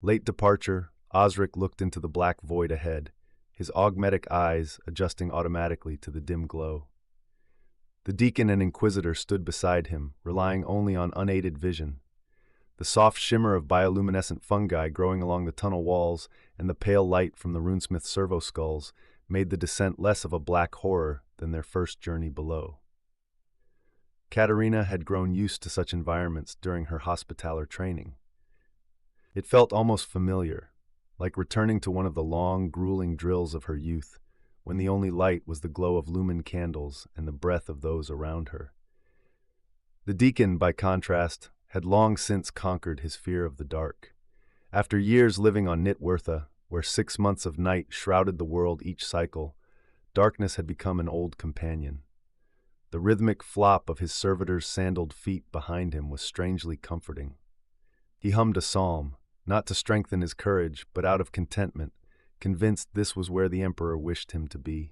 Late departure, Osric looked into the black void ahead, his augmetic eyes adjusting automatically to the dim glow. The deacon and inquisitor stood beside him, relying only on unaided vision. The soft shimmer of bioluminescent fungi growing along the tunnel walls and the pale light from the runesmith servo skulls made the descent less of a black horror than their first journey below. Katerina had grown used to such environments during her hospitaller training. It felt almost familiar, like returning to one of the long, grueling drills of her youth, when the only light was the glow of lumen candles and the breath of those around her. The deacon, by contrast, had long since conquered his fear of the dark. After years living on Nitwertha, where 6 months of night shrouded the world each cycle, darkness had become an old companion. The rhythmic flop of his servitor's sandaled feet behind him was strangely comforting. He hummed a psalm, not to strengthen his courage, but out of contentment, convinced this was where the Emperor wished him to be.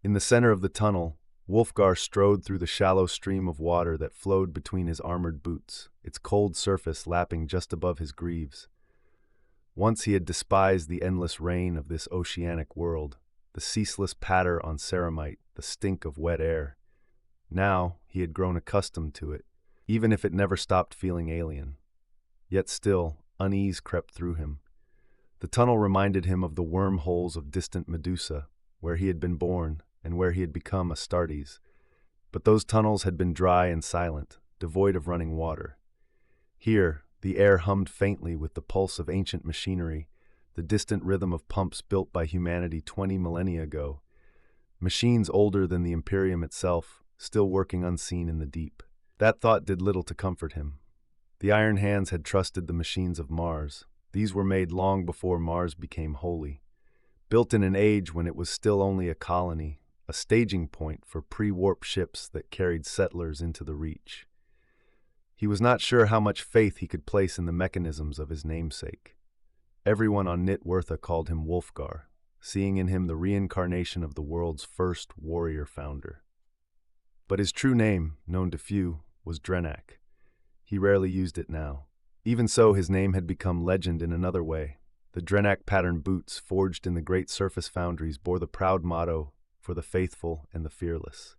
In the center of the tunnel, Wulfgar strode through the shallow stream of water that flowed between his armored boots, its cold surface lapping just above his greaves. Once he had despised the endless rain of this oceanic world, the ceaseless patter on ceramite, the stink of wet air. Now he had grown accustomed to it, even if it never stopped feeling alien. Yet still, unease crept through him. The tunnel reminded him of the wormholes of distant Medusa, where he had been born and where he had become Astartes. But those tunnels had been dry and silent, devoid of running water. Here, the air hummed faintly with the pulse of ancient machinery, the distant rhythm of pumps built by humanity 20 millennia ago. Machines older than the Imperium itself, still working unseen in the deep. That thought did little to comfort him. The Iron Hands had trusted the machines of Mars. These were made long before Mars became holy. Built in an age when it was still only a colony, a staging point for pre-warp ships that carried settlers into the Reach. He was not sure how much faith he could place in the mechanisms of his namesake. Everyone on Nitwertha called him Wulfgar, seeing in him the reincarnation of the world's first warrior founder. But his true name, known to few, was Drenak. He rarely used it now. Even so, his name had become legend in another way. The Drenak-patterned boots forged in the great surface foundries bore the proud motto, "For the faithful and the fearless."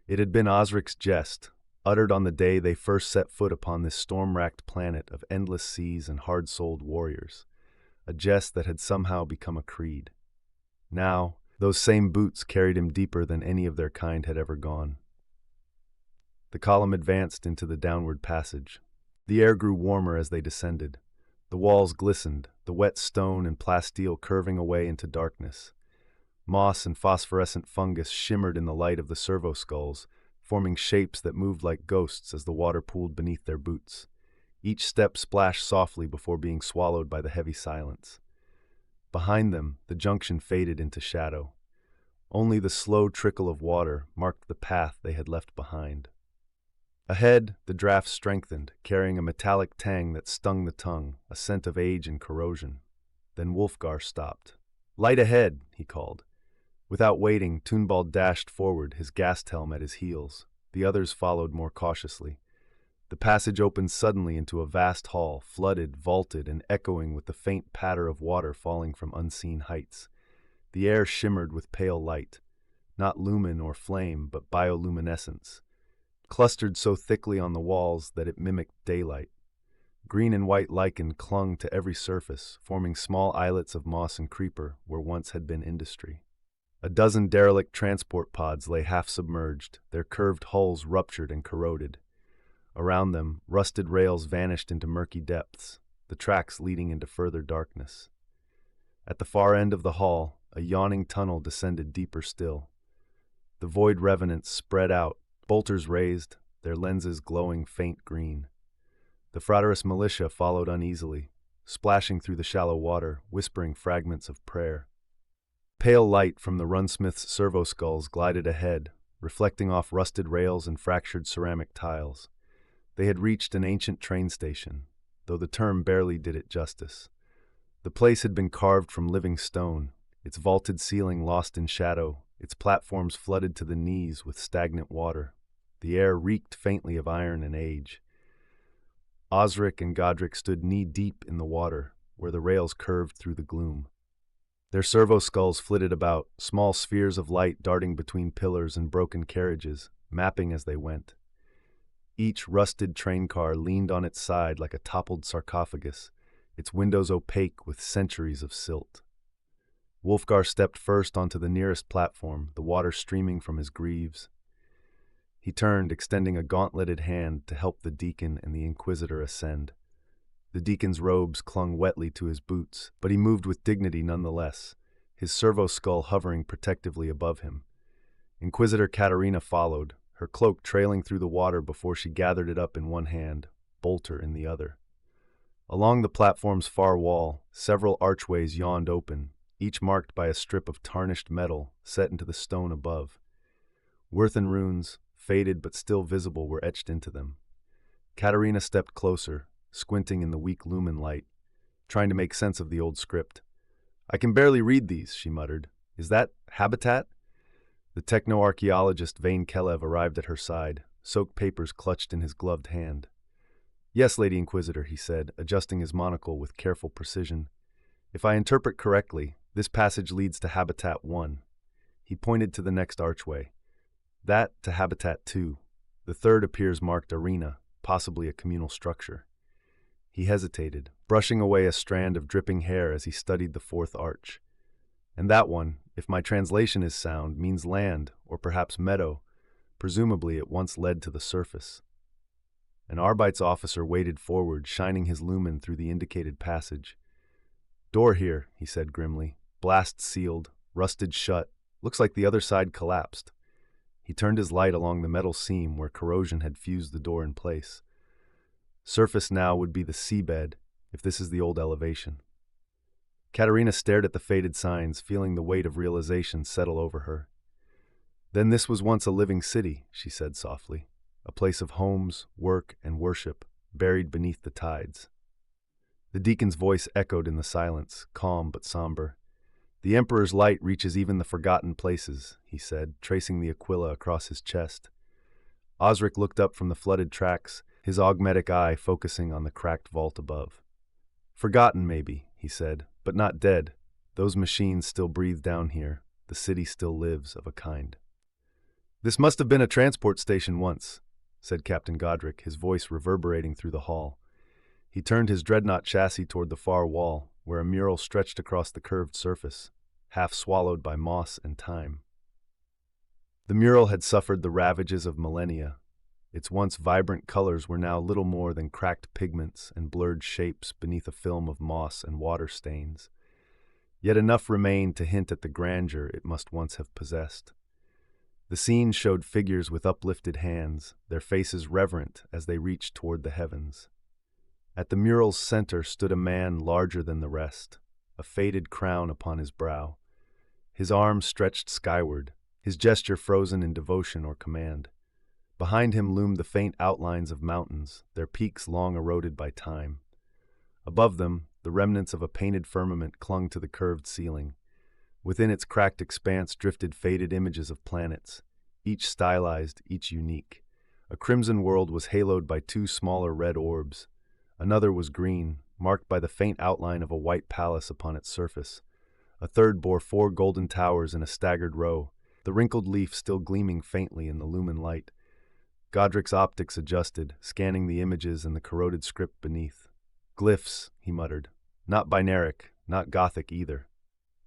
It had been Osric's jest, uttered on the day they first set foot upon this storm-racked planet of endless seas and hard-souled warriors, a jest that had somehow become a creed. Now, those same boots carried him deeper than any of their kind had ever gone. The column advanced into the downward passage. The air grew warmer as they descended. The walls glistened, the wet stone and plasteel curving away into darkness. Moss and phosphorescent fungus shimmered in the light of the servo skulls, forming shapes that moved like ghosts as the water pooled beneath their boots. Each step splashed softly before being swallowed by the heavy silence. Behind them, the junction faded into shadow. Only the slow trickle of water marked the path they had left behind. Ahead, the draft strengthened, carrying a metallic tang that stung the tongue, a scent of age and corrosion. Then Wulfgar stopped. "Light ahead," he called. Without waiting, Tunbald dashed forward, his gas helm at his heels. The others followed more cautiously. The passage opened suddenly into a vast hall, flooded, vaulted, and echoing with the faint patter of water falling from unseen heights. The air shimmered with pale light, not lumen or flame, but bioluminescence, clustered so thickly on the walls that it mimicked daylight. Green and white lichen clung to every surface, forming small islets of moss and creeper where once had been industry. A dozen derelict transport pods lay half-submerged, their curved hulls ruptured and corroded. Around them, rusted rails vanished into murky depths, the tracks leading into further darkness. At the far end of the hall, a yawning tunnel descended deeper still. The Void Revenants spread out, bolters raised, their lenses glowing faint green. The Fraterus militia followed uneasily, splashing through the shallow water, whispering fragments of prayer. Pale light from the runsmith's servo skulls glided ahead, reflecting off rusted rails and fractured ceramic tiles. They had reached an ancient train station, though the term barely did it justice. The place had been carved from living stone, its vaulted ceiling lost in shadow, its platforms flooded to the knees with stagnant water. The air reeked faintly of iron and age. Osric and Godric stood knee-deep in the water, where the rails curved through the gloom. Their servo skulls flitted about, small spheres of light darting between pillars and broken carriages, mapping as they went. Each rusted train car leaned on its side like a toppled sarcophagus, its windows opaque with centuries of silt. Wulfgar stepped first onto the nearest platform, the water streaming from his greaves. He turned, extending a gauntleted hand to help the deacon and the inquisitor ascend. The deacon's robes clung wetly to his boots, but he moved with dignity nonetheless, his servo skull hovering protectively above him. Inquisitor Katerina followed, her cloak trailing through the water before she gathered it up in one hand, bolter in the other. Along the platform's far wall, several archways yawned open, each marked by a strip of tarnished metal set into the stone above. Wirthan runes, faded but still visible, were etched into them. Katerina stepped closer, squinting in the weak lumen light, trying to make sense of the old script. "I can barely read these," she muttered. "Is that habitat?" The techno-archaeologist Vane Kelev arrived at her side, soaked papers clutched in his gloved hand. "Yes, Lady Inquisitor," he said, adjusting his monocle with careful precision. "If I interpret correctly, this passage leads to Habitat 1. He pointed to the next archway. That to Habitat 2. The third appears marked Arena, possibly a communal structure. He hesitated, brushing away a strand of dripping hair as he studied the fourth arch. And that one, if my translation is sound, means land, or perhaps meadow. Presumably it once led to the surface. An Arbeits officer waded forward, shining his lumen through the indicated passage. "Door here," he said grimly. "Blast sealed, rusted shut. Looks like the other side collapsed." He turned his light along the metal seam where corrosion had fused the door in place. Surface now would be the seabed, if this is the old elevation. Katerina stared at the faded signs, feeling the weight of realization settle over her. "Then this was once a living city," she said softly. "A place of homes, work, and worship, buried beneath the tides." The deacon's voice echoed in the silence, calm but somber. "The Emperor's light reaches even the forgotten places," he said, tracing the aquila across his chest. Osric looked up from the flooded tracks, his augmetic eye focusing on the cracked vault above. "Forgotten, maybe," he said, "but not dead. Those machines still breathe down here. The city still lives of a kind." "This must have been a transport station once," said Captain Godric, his voice reverberating through the hall. He turned his dreadnought chassis toward the far wall, where a mural stretched across the curved surface, half swallowed by moss and time. The mural had suffered the ravages of millennia. Its once vibrant colors were now little more than cracked pigments and blurred shapes beneath a film of moss and water stains. Yet enough remained to hint at the grandeur it must once have possessed. The scene showed figures with uplifted hands, their faces reverent as they reached toward the heavens. At the mural's center stood a man larger than the rest, a faded crown upon his brow. His arms stretched skyward, his gesture frozen in devotion or command. Behind him loomed the faint outlines of mountains, their peaks long eroded by time. Above them, the remnants of a painted firmament clung to the curved ceiling. Within its cracked expanse drifted faded images of planets, each stylized, each unique. A crimson world was haloed by two smaller red orbs. Another was green, marked by the faint outline of a white palace upon its surface. A third bore 4 golden towers in a staggered row, the wrinkled leaf still gleaming faintly in the lumen light. Godric's optics adjusted, scanning the images and the corroded script beneath. "Glyphs," he muttered. "Not binaric, not Gothic either."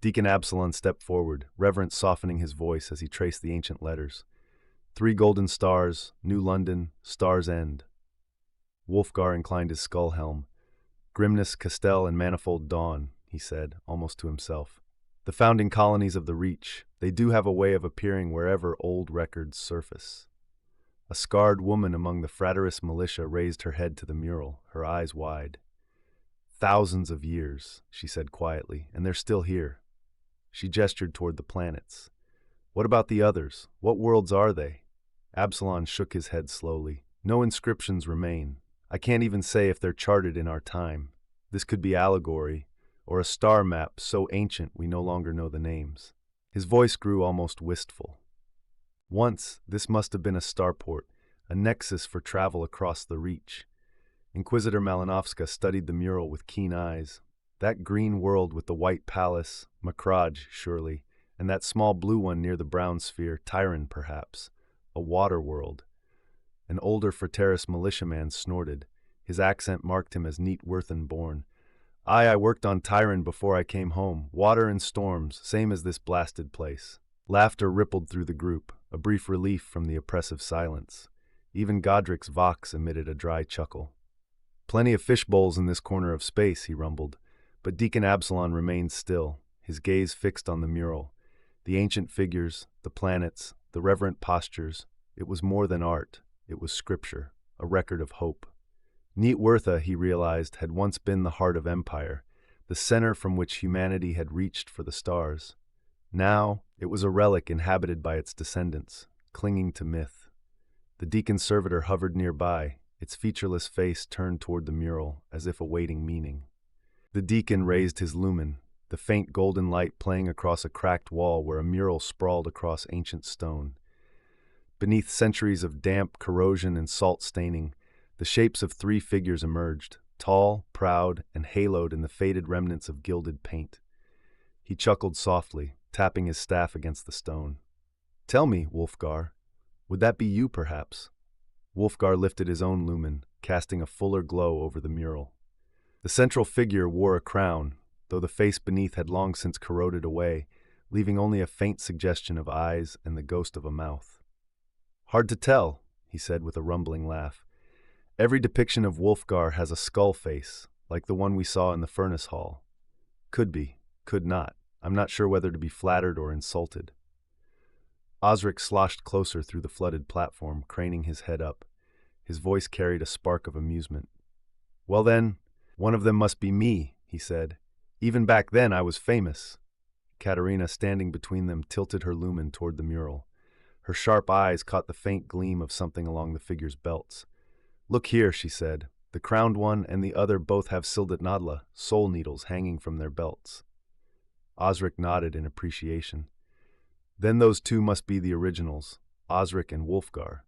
Deacon Absalon stepped forward, reverence softening his voice as he traced the ancient letters. 3 golden stars, New London, Star's End. Wulfgar inclined his skull helm. "Grimness, Castell, and Manifold Dawn," he said, almost to himself. "The founding colonies of the Reach, they do have a way of appearing wherever old records surface." A scarred woman among the Fraterist militia raised her head to the mural, her eyes wide. "Thousands of years," she said quietly, "and they're still here." She gestured toward the planets. "What about the others? What worlds are they?" Absalon shook his head slowly. "No inscriptions remain. I can't even say if they're charted in our time. This could be allegory, or a star map so ancient we no longer know the names." His voice grew almost wistful. "Once, this must have been a starport, a nexus for travel across the Reach. Inquisitor Malinovska studied the mural with keen eyes. That green world with the white palace, Makraj, surely, and that small blue one near the brown sphere, Tyran, perhaps. A water world. An older Fraterus militiaman snorted. His accent marked him as Neatworthen born. I worked on Tyran before I came home. Water and storms, same as this blasted place. Laughter rippled through the group, a brief relief from the oppressive silence. Even Godric's Vox emitted a dry chuckle. Plenty of fish bowls in this corner of space, he rumbled, but Deacon Absalon remained still, his gaze fixed on the mural. The ancient figures, the planets, the reverent postures. It was more than art. It was scripture, a record of hope. Neatwortha, he realized, had once been the heart of empire, the center from which humanity had reached for the stars. Now, it was a relic inhabited by its descendants, clinging to myth. The deacon's servitor hovered nearby, its featureless face turned toward the mural, as if awaiting meaning. The deacon raised his lumen, the faint golden light playing across a cracked wall where a mural sprawled across ancient stone. Beneath centuries of damp, corrosion, and salt staining, the shapes of three figures emerged, tall, proud, and haloed in the faded remnants of gilded paint. He chuckled softly, tapping his staff against the stone. "Tell me, Wulfgar, would that be you, perhaps?" Wulfgar lifted his own lumen, casting a fuller glow over the mural. The central figure wore a crown, though the face beneath had long since corroded away, leaving only a faint suggestion of eyes and the ghost of a mouth. "Hard to tell," he said with a rumbling laugh. "Every depiction of Wulfgar has a skull face, like the one we saw in the furnace hall. Could be, could not. I'm not sure whether to be flattered or insulted." Osric sloshed closer through the flooded platform, craning his head up. His voice carried a spark of amusement. "Well then, one of them must be me," he said. "Even back then I was famous." Katerina, standing between them, tilted her lumen toward the mural. Her sharp eyes caught the faint gleam of something along the figure's belts. "Look here," she said. "The crowned one and the other both have Sildat Nadla, soul needles, hanging from their belts." Osric nodded in appreciation. "Then those two must be the originals, Osric and Wulfgar."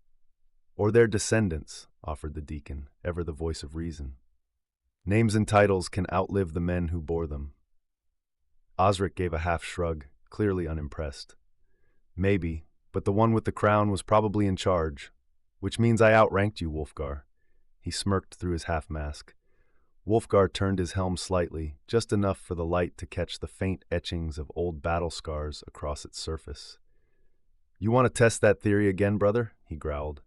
"Or their descendants," offered the deacon, ever the voice of reason. "Names and titles can outlive the men who bore them." Osric gave a half shrug, clearly unimpressed. "Maybe, but the one with the crown was probably in charge, which means I outranked you, Wulfgar." He smirked through his half-mask. Wulfgar turned his helm slightly, just enough for the light to catch the faint etchings of old battle scars across its surface. "You want to test that theory again, brother?" he growled.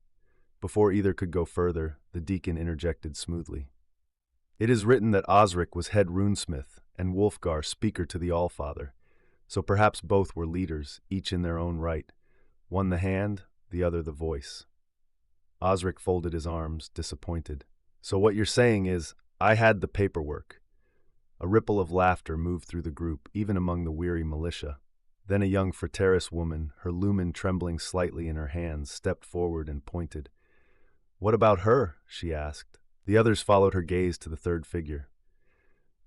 Before either could go further, the deacon interjected smoothly. "It is written that Osric was head runesmith and Wulfgar speaker to the Allfather, so perhaps both were leaders, each in their own right, one the hand, the other the voice." Osric folded his arms, disappointed. "So what you're saying is, I had the paperwork." A ripple of laughter moved through the group, even among the weary militia. Then a young Fraterus woman, her lumen trembling slightly in her hands, stepped forward and pointed. "What about her?" she asked. The others followed her gaze to the third figure.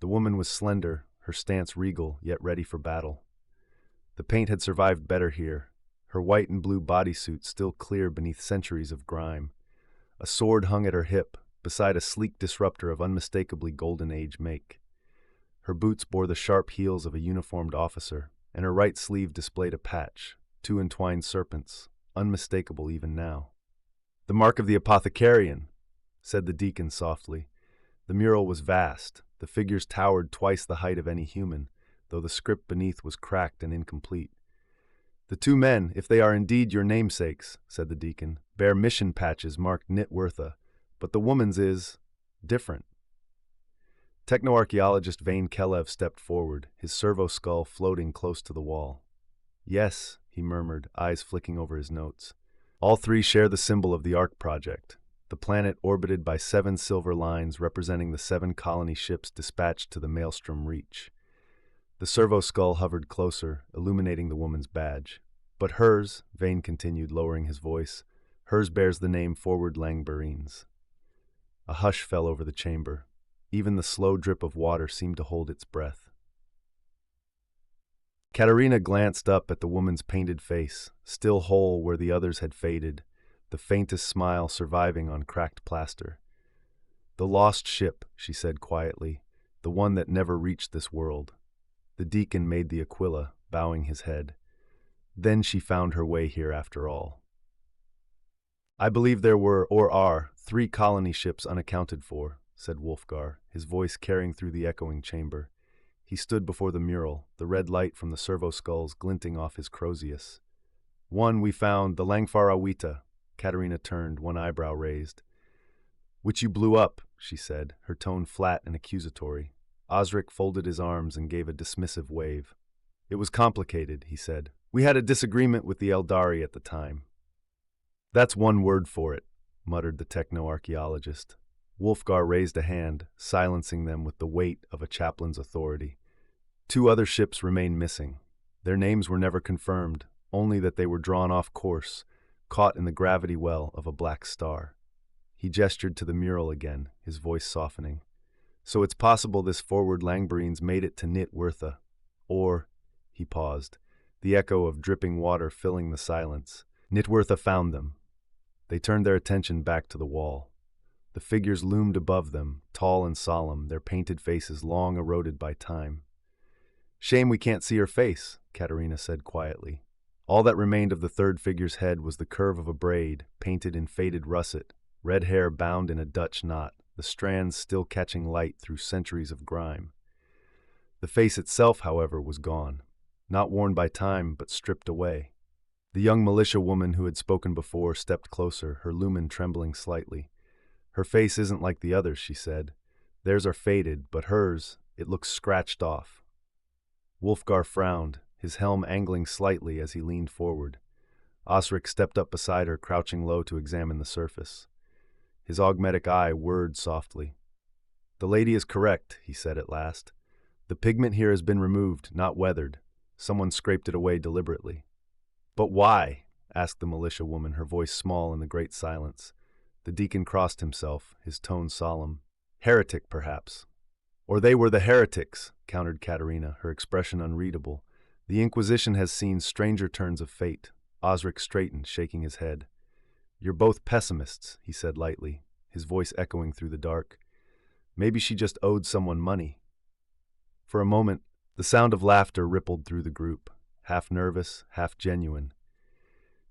The woman was slender, her stance regal, yet ready for battle. The paint had survived better here, her white and blue bodysuit still clear beneath centuries of grime. A sword hung at her hip, beside a sleek disruptor of unmistakably Golden Age make. Her boots bore the sharp heels of a uniformed officer, and her right sleeve displayed a patch, two entwined serpents, unmistakable even now. "The mark of the apothecarian," said the deacon softly. The mural was vast, the figures towered twice the height of any human, though the script beneath was cracked and incomplete. "The two men, if they are indeed your namesakes," said the deacon, "bear mission patches marked Nitwortha, but the woman's is different." Technoarchaeologist Vane Kelev stepped forward, his servo skull floating close to the wall. "Yes," he murmured, eyes flicking over his notes. "All three share the symbol of the Ark Project, the planet orbited by 7 silver lines representing the 7 colony ships dispatched to the Maelstrom Reach." The servo skull hovered closer, illuminating the woman's badge. "But hers," Vane continued, lowering his voice, "hers bears the name Forward Langbarines." A hush fell over the chamber. Even the slow drip of water seemed to hold its breath. Katerina glanced up at the woman's painted face, still whole where the others had faded, the faintest smile surviving on cracked plaster. The lost ship, she said quietly, the one that never reached this world. The deacon made the Aquila, bowing his head. Then she found her way here after all. I believe there were, or are, 3 colony ships unaccounted for, said Wulfgar, his voice carrying through the echoing chamber. He stood before the mural, the red light from the servo skulls glinting off his crozius. One we found, the Langfar Awita. Katerina turned, one eyebrow raised. Which you blew up, she said, her tone flat and accusatory. Osric folded his arms and gave a dismissive wave. It was complicated, he said. We had a disagreement with the Eldari at the time. That's one word for it, muttered the techno-archaeologist. Wulfgar raised a hand, silencing them with the weight of a chaplain's authority. 2 other ships remain missing. Their names were never confirmed, only that they were drawn off course, caught in the gravity well of a black star. He gestured to the mural again, his voice softening. So it's possible this forward Langbarines made it to Nitwertha. Or, he paused, the echo of dripping water filling the silence. Nitwertha found them. They turned their attention back to the wall. The figures loomed above them, tall and solemn, their painted faces long eroded by time. Shame we can't see her face, Katerina said quietly. All that remained of the 3rd figure's head was the curve of a braid, painted in faded russet, red hair bound in a Dutch knot, the strands still catching light through centuries of grime. The face itself, however, was gone, not worn by time, but stripped away. The young militia woman who had spoken before stepped closer, her lumen trembling slightly. Her face isn't like the others, she said. Theirs are faded, but hers, it looks scratched off. Wulfgar frowned, his helm angling slightly as he leaned forward. Osric stepped up beside her, crouching low to examine the surface. His augmetic eye whirred softly. The lady is correct, he said at last. The pigment here has been removed, not weathered. Someone scraped it away deliberately. But why? Asked the militia woman, her voice small in the great silence. The deacon crossed himself, his tone solemn. Heretic, perhaps. Or they were the heretics, countered Katerina, her expression unreadable. The Inquisition has seen stranger turns of fate. Osric straightened, shaking his head. You're both pessimists, he said lightly, his voice echoing through the dark. Maybe she just owed someone money. For a moment, the sound of laughter rippled through the group, half nervous, half genuine.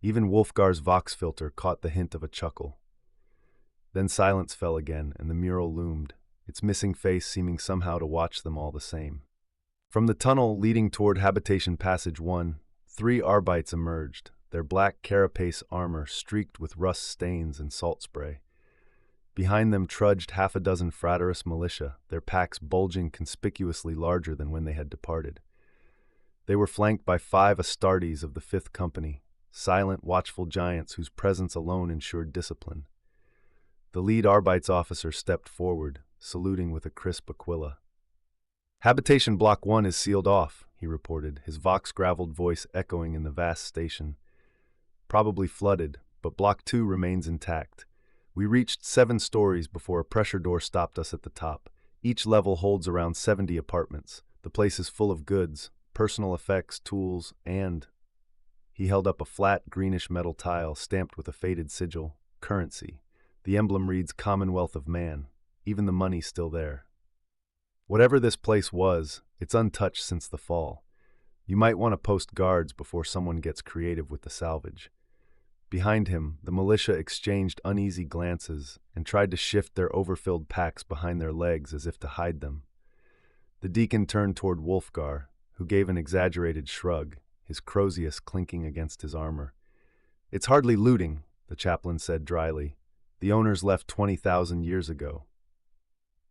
Even Wulfgar's vox filter caught the hint of a chuckle. Then silence fell again, and the mural loomed, its missing face seeming somehow to watch them all the same. From the tunnel leading toward Habitation Passage 1, 3 Arbites emerged, their black carapace armor streaked with rust stains and salt spray. Behind them trudged 6 fraterus militia, their packs bulging conspicuously larger than when they had departed. They were flanked by 5 Astartes of the 5th Company, silent, watchful giants whose presence alone ensured discipline. The lead Arbites officer stepped forward, saluting with a crisp Aquila. Habitation Block 1 is sealed off, he reported, his vox-graveled voice echoing in the vast station. Probably flooded, but Block 2 remains intact. We reached 7 stories before a pressure door stopped us at the top. Each level holds around 70 apartments. The place is full of goods, personal effects, tools, and... He held up a flat, greenish metal tile stamped with a faded sigil, currency. The emblem reads Commonwealth of Man, even the money still there. Whatever this place was, it's untouched since the fall. You might want to post guards before someone gets creative with the salvage. Behind him, the militia exchanged uneasy glances and tried to shift their overfilled packs behind their legs as if to hide them. The deacon turned toward Wulfgar, who gave an exaggerated shrug, his crozius clinking against his armor. It's hardly looting, the chaplain said dryly. The owners left 20,000 years ago.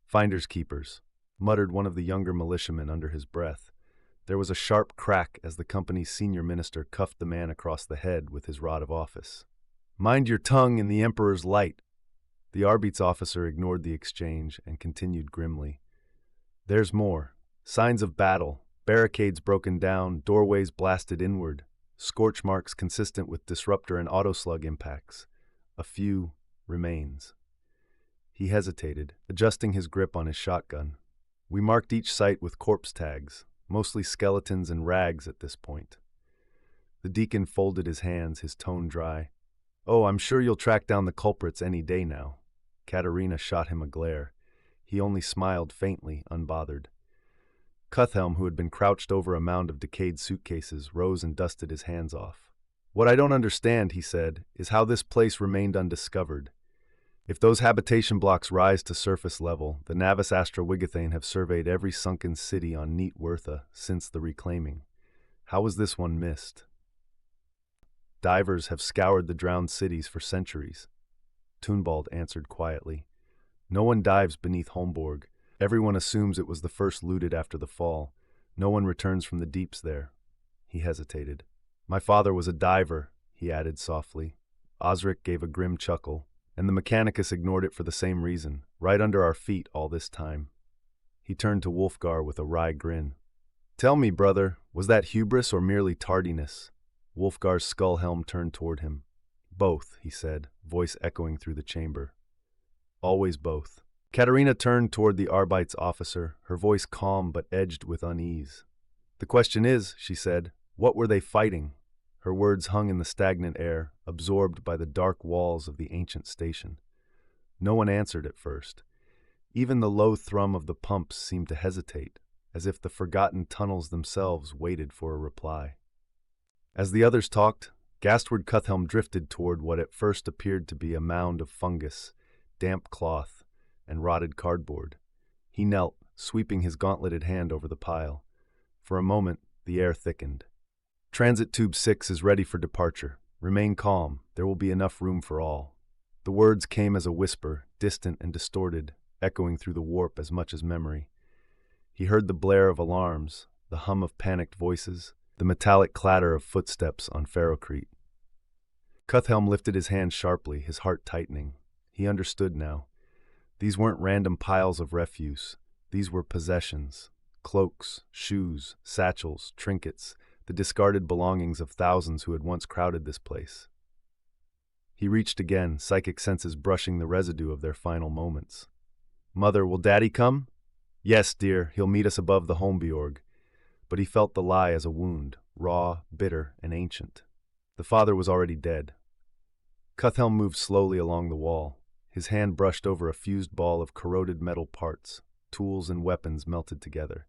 Finders keepers, muttered one of the younger militiamen under his breath. There was a sharp crack as the company's senior minister cuffed the man across the head with his rod of office. Mind your tongue in the Emperor's light. The Arbites officer ignored the exchange and continued grimly. There's more. Signs of battle, barricades broken down, doorways blasted inward, scorch marks consistent with disruptor and autoslug impacts. A few remains. He hesitated, adjusting his grip on his shotgun. We marked each site with corpse tags, mostly skeletons and rags at this point. The deacon folded his hands, his tone dry. Oh, I'm sure you'll track down the culprits any day now. Katerina shot him a glare. He only smiled faintly, unbothered. Cuthhelm, who had been crouched over a mound of decayed suitcases, rose and dusted his hands off. "What I don't understand," he said, "is how this place remained undiscovered. If those habitation blocks rise to surface level, the Navis Astra Wigathane have surveyed every sunken city on Neat Wertha since the reclaiming. How was this one missed? Divers have scoured the drowned cities for centuries." Tunbald answered quietly. "No one dives beneath Holmborg. Everyone assumes it was the first looted after the fall. No one returns from the deeps there." He hesitated. "My father was a diver," he added softly. Osric gave a grim chuckle, and the Mechanicus ignored it for the same reason, right under our feet all this time. He turned to Wulfgar with a wry grin. "Tell me, brother, was that hubris or merely tardiness?" Wulfgar's skull helm turned toward him. "Both," he said, voice echoing through the chamber. "Always both." Katerina turned toward the Arbite's officer, her voice calm but edged with unease. "The question is," she said, "what were they fighting?" Her words hung in the stagnant air, absorbed by the dark walls of the ancient station. No one answered at first. Even the low thrum of the pumps seemed to hesitate, as if the forgotten tunnels themselves waited for a reply. As the others talked, Gastward Cuthhelm drifted toward what at first appeared to be a mound of fungus, damp cloth, and rotted cardboard. He knelt, sweeping his gauntleted hand over the pile. For a moment, the air thickened. "Transit Tube 6 is ready for departure. Remain calm. There will be enough room for all." The words came as a whisper, distant and distorted, echoing through the warp as much as memory. He heard the blare of alarms, the hum of panicked voices, the metallic clatter of footsteps on ferrocrete. Cuthhelm lifted his hand sharply, his heart tightening. He understood now. These weren't random piles of refuse. These were possessions. Cloaks, shoes, satchels, trinkets, the discarded belongings of thousands who had once crowded this place. He reached again, psychic senses brushing the residue of their final moments. "Mother, will Daddy come?" "Yes, dear, he'll meet us above the Holmbiorg." But he felt the lie as a wound, raw, bitter, and ancient. The father was already dead. Cuthhelm moved slowly along the wall. His hand brushed over a fused ball of corroded metal parts. Tools and weapons melted together.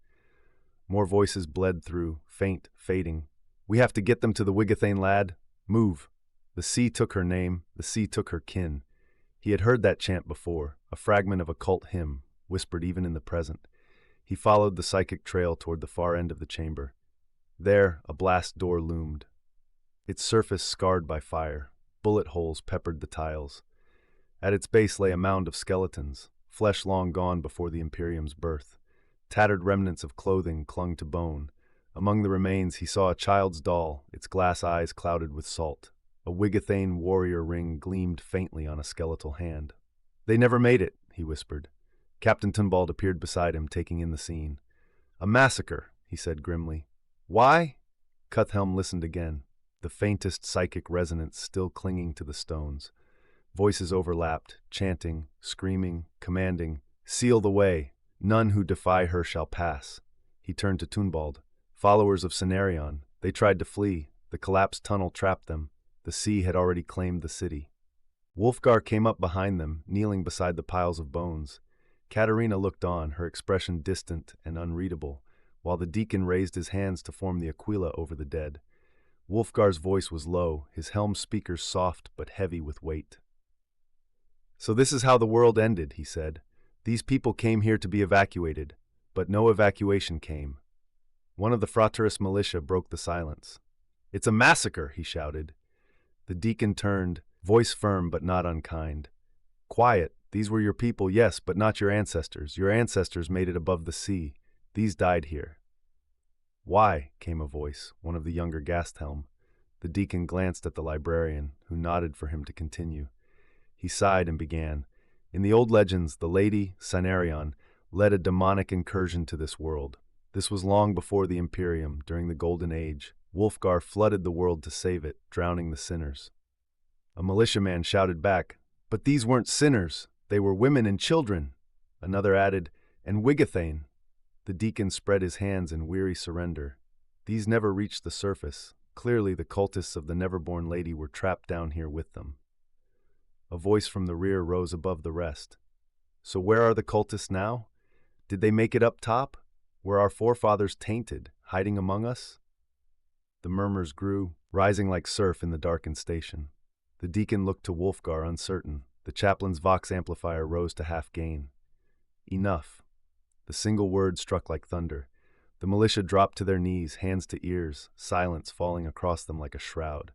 More voices bled through, faint, fading. "We have to get them to the Wigathane, lad. Move." The sea took her name, the sea took her kin. He had heard that chant before, a fragment of a cult hymn, whispered even in the present. He followed the psychic trail toward the far end of the chamber. There, a blast door loomed. Its surface scarred by fire. Bullet holes peppered the tiles. At its base lay a mound of skeletons, flesh long gone before the Imperium's birth. Tattered remnants of clothing clung to bone. Among the remains he saw a child's doll, its glass eyes clouded with salt. A Wigathane warrior ring gleamed faintly on a skeletal hand. "They never made it," he whispered. Captain Tunbald appeared beside him, taking in the scene. "A massacre," he said grimly. "Why?" Cuthhelm listened again, the faintest psychic resonance still clinging to the stones. Voices overlapped, chanting, screaming, commanding, "Seal the way! None who defy her shall pass." He turned to Tunbald. "Followers of Cenarion. They tried to flee. The collapsed tunnel trapped them. The sea had already claimed the city." Wulfgar came up behind them, kneeling beside the piles of bones. Katerina looked on, her expression distant and unreadable, while the deacon raised his hands to form the aquila over the dead. Wulfgar's voice was low, his helm speakers soft but heavy with weight. "So this is how the world ended," he said. "These people came here to be evacuated, but no evacuation came." One of the Fraterus militia broke the silence. "It's a massacre," he shouted. The deacon turned, voice firm but not unkind. "Quiet. These were your people, yes, but not your ancestors. Your ancestors made it above the sea. These died here." "Why?" came a voice, one of the younger Gasthelm. The deacon glanced at the librarian, who nodded for him to continue. He sighed and began. "In the old legends, the lady, Cenarion, led a demonic incursion to this world. This was long before the Imperium, during the Golden Age. Wulfgar flooded the world to save it, drowning the sinners." A militiaman shouted back, "But these weren't sinners. They were women and children." Another added, "And Wigathane." The deacon spread his hands in weary surrender. These never reached the surface. Clearly the cultists of the Neverborn Lady were trapped down here with them. A voice from the rear rose above the rest. So where are the cultists now? Did they make it up top? Were our forefathers tainted, hiding among us? The murmurs grew, rising like surf in the darkened station. The deacon looked to Wulfgar, uncertain. The chaplain's vox amplifier rose to half gain. Enough. The single word struck like thunder. The militia dropped to their knees, hands to ears, silence falling across them like a shroud.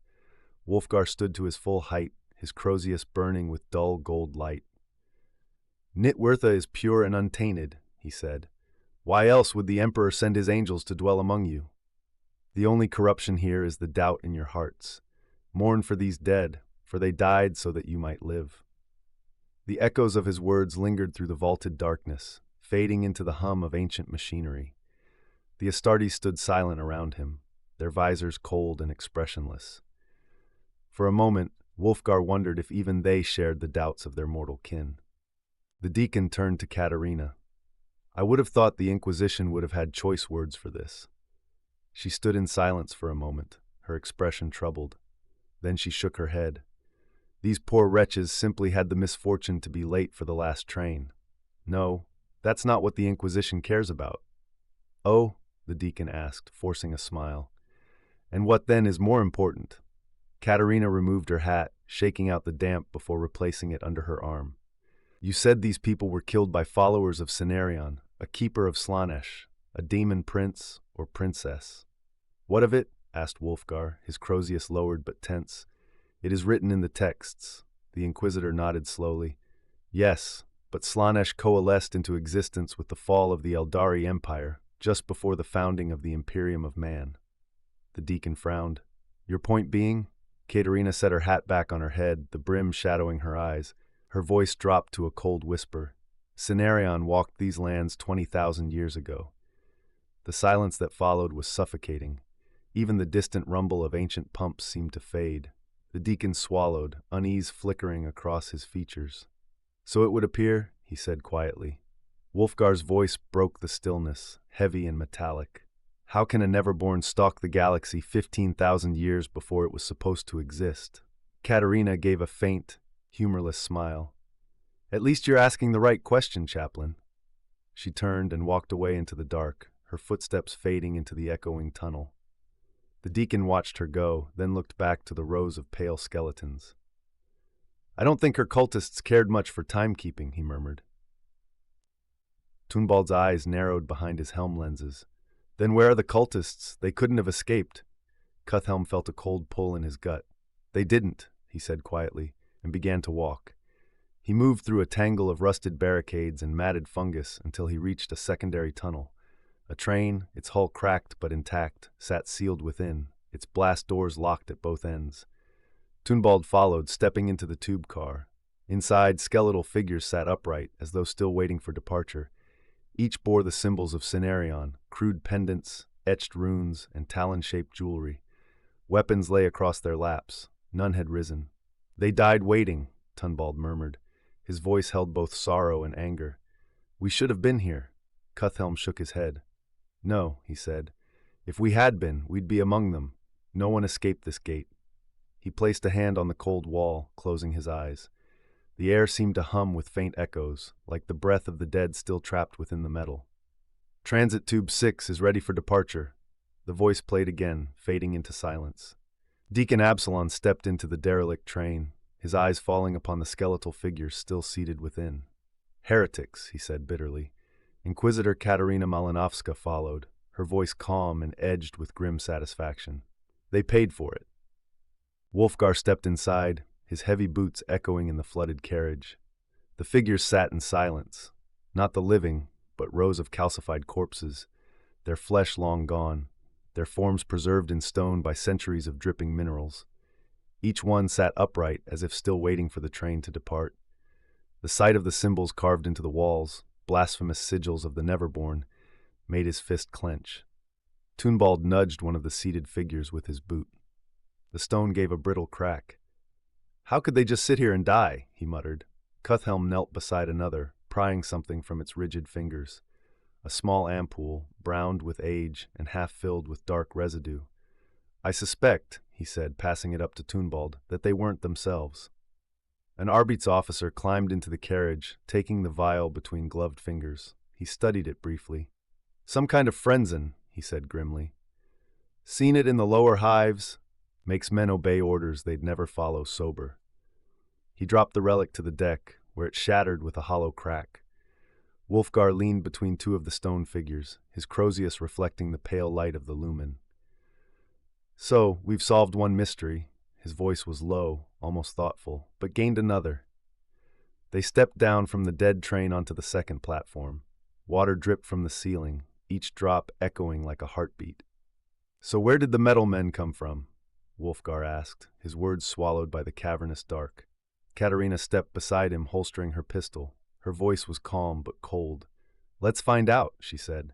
Wulfgar stood to his full height, his crozius burning with dull gold light. Nitwirtha is pure and untainted, he said. Why else would the Emperor send his angels to dwell among you? The only corruption here is the doubt in your hearts. Mourn for these dead, for they died so that you might live. The echoes of his words lingered through the vaulted darkness, fading into the hum of ancient machinery. The Astartes stood silent around him, their visors cold and expressionless. For a moment, Wulfgar wondered if even they shared the doubts of their mortal kin. The deacon turned to Katerina. I would have thought the Inquisition would have had choice words for this. She stood in silence for a moment, her expression troubled. Then she shook her head. These poor wretches simply had the misfortune to be late for the last train. No, that's not what the Inquisition cares about. Oh, the deacon asked, forcing a smile. And what then is more important? Katerina removed her hat, shaking out the damp before replacing it under her arm. You said these people were killed by followers of Cenarion, a keeper of Slaanesh, a demon prince or princess. What of it? Asked Wulfgar, his crozius lowered but tense. It is written in the texts. The Inquisitor nodded slowly. Yes, but Slaanesh coalesced into existence with the fall of the Eldari Empire, just before the founding of the Imperium of Man. The deacon frowned. Your point being? Katerina set her hat back on her head, the brim shadowing her eyes. Her voice dropped to a cold whisper. Cenarion walked these lands 20,000 years ago. The silence that followed was suffocating. Even the distant rumble of ancient pumps seemed to fade. The deacon swallowed, unease flickering across his features. So it would appear, he said quietly. Wulfgar's voice broke the stillness, heavy and metallic. How can a never-born stalk the galaxy 15,000 years before it was supposed to exist? Katerina gave a faint, humorless smile. At least you're asking the right question, Chaplain. She turned and walked away into the dark, her footsteps fading into the echoing tunnel. The deacon watched her go, then looked back to the rows of pale skeletons. I don't think her cultists cared much for timekeeping, he murmured. Tunbald's eyes narrowed behind his helm lenses. Then where are the cultists? They couldn't have escaped. Cuthhelm felt a cold pull in his gut. They didn't, he said quietly, and began to walk. He moved through a tangle of rusted barricades and matted fungus until he reached a secondary tunnel. A train, its hull cracked but intact, sat sealed within, its blast doors locked at both ends. Tunbald followed, stepping into the tube car. Inside, skeletal figures sat upright, as though still waiting for departure. Each bore the symbols of Cenarion, crude pendants, etched runes, and talon-shaped jewelry. Weapons lay across their laps. None had risen. They died waiting, Tunbald murmured. His voice held both sorrow and anger. We should have been here. Cuthhelm shook his head. No, he said. If we had been, we'd be among them. No one escaped this gate. He placed a hand on the cold wall, closing his eyes. The air seemed to hum with faint echoes, like the breath of the dead still trapped within the metal. Transit Tube 6 is ready for departure. The voice played again, fading into silence. Deacon Absalon stepped into the derelict train, his eyes falling upon the skeletal figures still seated within. Heretics, he said bitterly. Inquisitor Katerina Malinovska followed, her voice calm and edged with grim satisfaction. They paid for it. Wulfgar stepped inside, his heavy boots echoing in the flooded carriage. The figures sat in silence, not the living, but rows of calcified corpses, their flesh long gone, their forms preserved in stone by centuries of dripping minerals. Each one sat upright as if still waiting for the train to depart. The sight of the symbols carved into the walls, blasphemous sigils of the Neverborn, made his fist clench. Tunbald nudged one of the seated figures with his boot. The stone gave a brittle crack. How could they just sit here and die? He muttered. Cuthhelm knelt beside another, prying something from its rigid fingers. A small ampoule, browned with age and half filled with dark residue. I suspect, he said, passing it up to Tunbald, that they weren't themselves. An Arbitz officer climbed into the carriage, taking the vial between gloved fingers. He studied it briefly. Some kind of frenzen, he said grimly. Seen it in the lower hives. Makes men obey orders they'd never follow sober. He dropped the relic to the deck, where it shattered with a hollow crack. Wolfgar leaned between two of the stone figures, his crozius reflecting the pale light of the lumen. So, we've solved one mystery. His voice was low, almost thoughtful, but gained another. They stepped down from the dead train onto the second platform. Water dripped from the ceiling, each drop echoing like a heartbeat. So where did the metal men come from? Wolfgar asked, his words swallowed by the cavernous dark. Katerina stepped beside him, holstering her pistol. Her voice was calm but cold. Let's find out, she said.